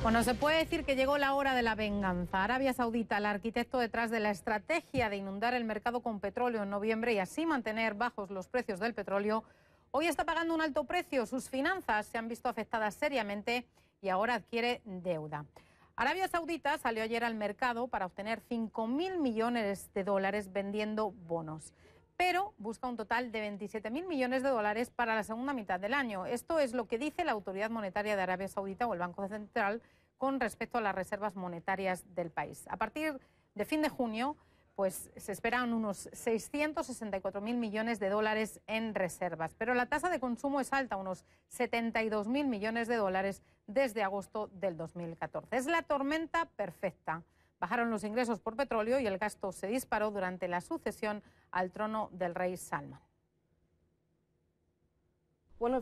Bueno, se puede decir que llegó la hora de la venganza. Arabia Saudita, el arquitecto detrás de la estrategia de inundar el mercado con petróleo en noviembre y así mantener bajos los precios del petróleo, hoy está pagando un alto precio. Sus finanzas se han visto afectadas seriamente y ahora adquiere deuda. Arabia Saudita salió ayer al mercado para obtener 5.000 millones de dólares vendiendo bonos, pero busca un total de 27.000 millones de dólares para la segunda mitad del año. Esto es lo que dice la Autoridad Monetaria de Arabia Saudita o el Banco Central con respecto a las reservas monetarias del país. A partir de fin de junio, pues se esperan unos 664.000 millones de dólares en reservas, pero la tasa de consumo es alta, unos 72.000 millones de dólares desde agosto del 2014. Es la tormenta perfecta. Bajaron los ingresos por petróleo y el gasto se disparó durante la sucesión al trono del rey Salman. Uno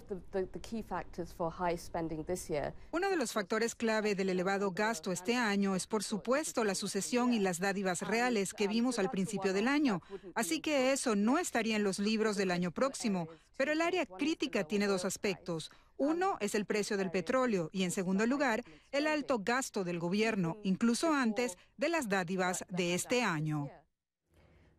de los factores clave del elevado gasto este año es, por supuesto, la sucesión y las dádivas reales que vimos al principio del año. Así que eso no estaría en los libros del año próximo. Pero el área crítica tiene dos aspectos. Uno es el precio del petróleo y, en segundo lugar, el alto gasto del gobierno, incluso antes de las dádivas de este año.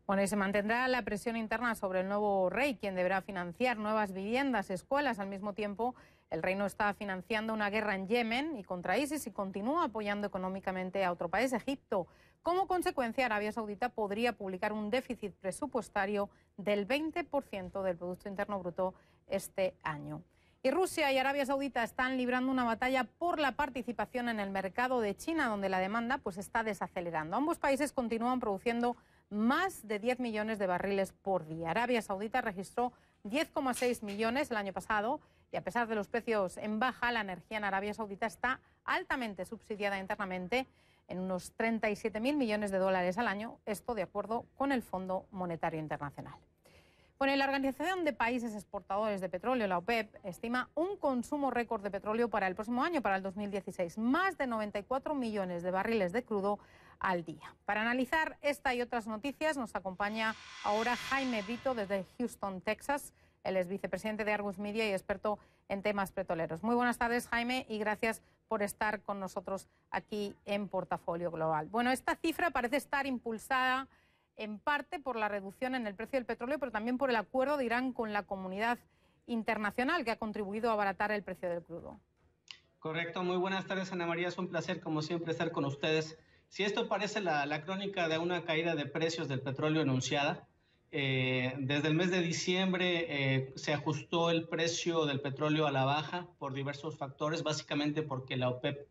Bueno, y se mantendrá la presión interna sobre el nuevo rey, quien deberá financiar nuevas viviendas, escuelas. Al mismo tiempo, el reino está financiando una guerra en Yemen y contra ISIS y continúa apoyando económicamente a otro país, Egipto. Como consecuencia, Arabia Saudita podría publicar un déficit presupuestario del 20% del Producto Interno Bruto este año. Y Rusia y Arabia Saudita están librando una batalla por la participación en el mercado de China, donde la demanda pues está desacelerando. Ambos países continúan produciendo más de 10 millones de barriles por día. Arabia Saudita registró 10,6 millones el año pasado y a pesar de los precios en baja, la energía en Arabia Saudita está altamente subsidiada internamente en unos 37.000 millones de dólares al año, esto de acuerdo con el Fondo Monetario Internacional. Bueno, y la Organización de Países Exportadores de Petróleo, la OPEP, estima un consumo récord de petróleo para el próximo año, para el 2016, más de 94 millones de barriles de crudo al día. Para analizar esta y otras noticias nos acompaña ahora Jaime Brito desde Houston, Texas. Él es vicepresidente de Argus Media y experto en temas petroleros. Muy buenas tardes, Jaime, y gracias por estar con nosotros aquí en Portafolio Global. Bueno, esta cifra parece estar impulsada en parte por la reducción en el precio del petróleo, pero también por el acuerdo de Irán con la comunidad internacional que ha contribuido a abaratar el precio del crudo. Correcto, muy buenas tardes, Ana María, es un placer como siempre estar con ustedes. Si esto parece la crónica de una caída de precios del petróleo anunciada, desde el mes de diciembre se ajustó el precio del petróleo a la baja por diversos factores, básicamente porque la OPEP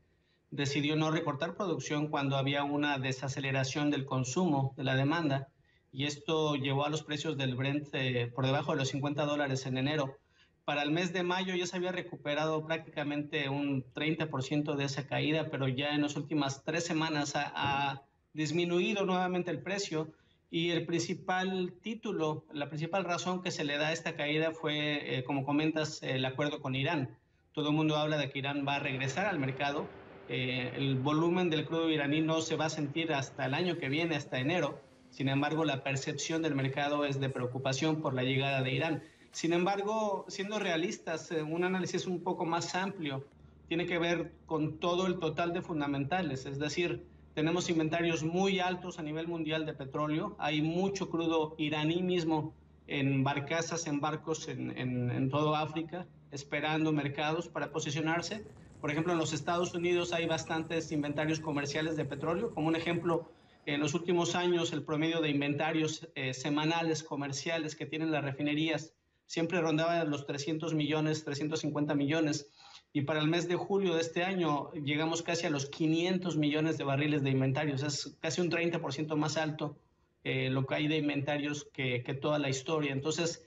decidió no recortar producción cuando había una desaceleración del consumo, de la demanda, y esto llevó a los precios del Brent por debajo de los $50 en enero. Para el mes de mayo ya se había recuperado prácticamente un 30% de esa caída, pero ya en las últimas 3 semanas ha disminuido nuevamente el precio, y el principal título, la principal razón que se le da a esta caída fue, como comentas, el acuerdo con Irán. Todo el mundo habla de que Irán va a regresar al mercado. El volumen del crudo iraní no se va a sentir hasta el año que viene, hasta enero. Sin embargo, la percepción del mercado es de preocupación por la llegada de Irán. Sin embargo, siendo realistas, un análisis un poco más amplio tiene que ver con todo el total de fundamentales, es decir, tenemos inventarios muy altos a nivel mundial de petróleo, hay mucho crudo iraní mismo en barcazas, en barcos en todo África, esperando mercados para posicionarse. Por ejemplo, en los Estados Unidos hay bastantes inventarios comerciales de petróleo. Como un ejemplo, en los últimos años el promedio de inventarios semanales comerciales que tienen las refinerías siempre rondaba los 300 millones, 350 millones. Y para el mes de julio de este año llegamos casi a los 500 millones de barriles de inventarios. Es casi un 30% más alto lo que hay de inventarios que toda la historia. Entonces,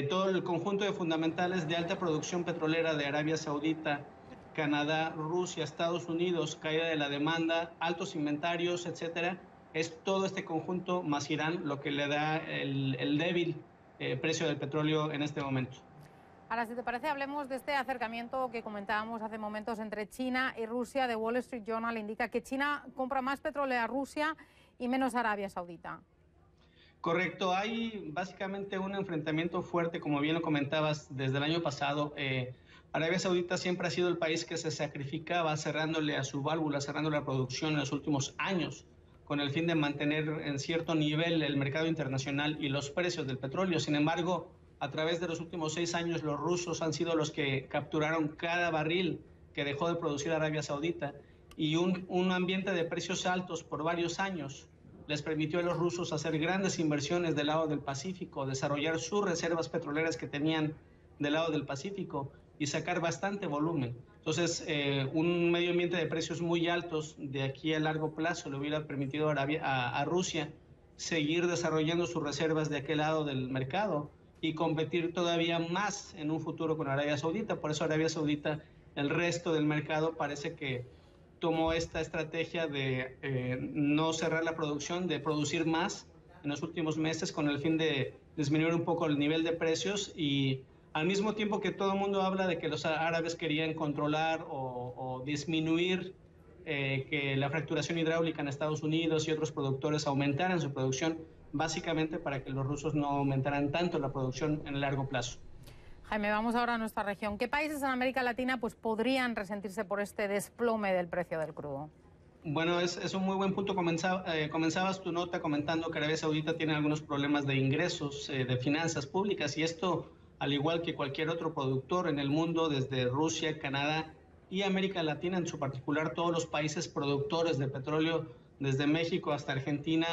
todo el conjunto de fundamentales de alta producción petrolera de Arabia Saudita, Canadá, Rusia, Estados Unidos, caída de la demanda, altos inventarios, etcétera, es todo este conjunto más Irán lo que le da el débil precio del petróleo en este momento. Ahora, si te parece, hablemos de este acercamiento que comentábamos hace momentos entre China y Rusia. The Wall Street Journal indica que China compra más petróleo a Rusia y menos a Arabia Saudita. Correcto, hay básicamente un enfrentamiento fuerte, como bien lo comentabas, desde el año pasado, Arabia Saudita siempre ha sido el país que se sacrificaba cerrándole a su válvula, cerrándole la producción en los últimos años, con el fin de mantener en cierto nivel el mercado internacional y los precios del petróleo. Sin embargo, a través de los últimos 6 años, los rusos han sido los que capturaron cada barril que dejó de producir Arabia Saudita, y un ambiente de precios altos por varios años les permitió a los rusos hacer grandes inversiones del lado del Pacífico, desarrollar sus reservas petroleras que tenían del lado del Pacífico y sacar bastante volumen. Entonces, un medio ambiente de precios muy altos de aquí a largo plazo le hubiera permitido a Rusia seguir desarrollando sus reservas de aquel lado del mercado y competir todavía más en un futuro con Arabia Saudita. Por eso Arabia Saudita, el resto del mercado parece que tomó esta estrategia de no cerrar la producción, de producir más en los últimos meses con el fin de disminuir un poco el nivel de precios, y al mismo tiempo que todo el mundo habla de que los árabes querían controlar o disminuir que la fracturación hidráulica en Estados Unidos y otros productores aumentaran su producción, básicamente para que los rusos no aumentaran tanto la producción en el largo plazo. Jaime, vamos ahora a nuestra región. ¿Qué países en América Latina podrían resentirse por este desplome del precio del crudo? Bueno, es un muy buen punto. Comenzabas tu nota comentando que Arabia Saudita tiene algunos problemas de ingresos, de finanzas públicas, y esto, al igual que cualquier otro productor en el mundo, desde Rusia, Canadá y América Latina en su particular, todos los países productores de petróleo, desde México hasta Argentina,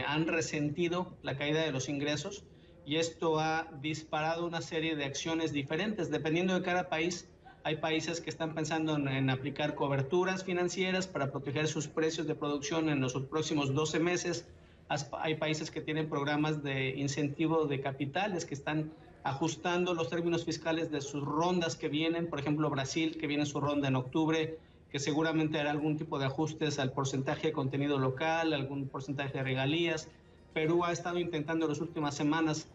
han resentido la caída de los ingresos, y esto ha disparado una serie de acciones diferentes. Dependiendo de cada país, hay países que están pensando en aplicar coberturas financieras para proteger sus precios de producción en los próximos 12 meses. Hay países que tienen programas de incentivo de capitales, que están ajustando los términos fiscales de sus rondas que vienen. Por ejemplo, Brasil, que viene su ronda en octubre, que seguramente hará algún tipo de ajustes al porcentaje de contenido local, algún porcentaje de regalías. Perú ha estado intentando en las últimas semanas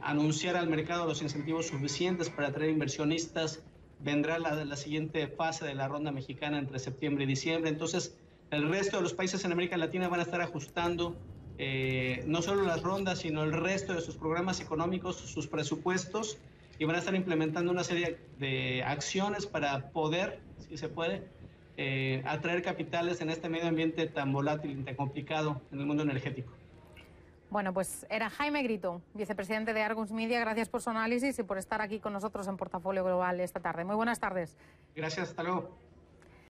anunciar al mercado los incentivos suficientes para atraer inversionistas. Vendrá la siguiente fase de la ronda mexicana entre septiembre y diciembre. Entonces, el resto de los países en América Latina van a estar ajustando no solo las rondas, sino el resto de sus programas económicos, sus presupuestos, y van a estar implementando una serie de acciones para poder, si se puede, atraer capitales en este medio ambiente tan volátil y tan complicado en el mundo energético. Bueno, pues era Jaime Grito, vicepresidente de Argus Media. Gracias por su análisis y por estar aquí con nosotros en Portafolio Global esta tarde. Muy buenas tardes. Gracias, hasta luego.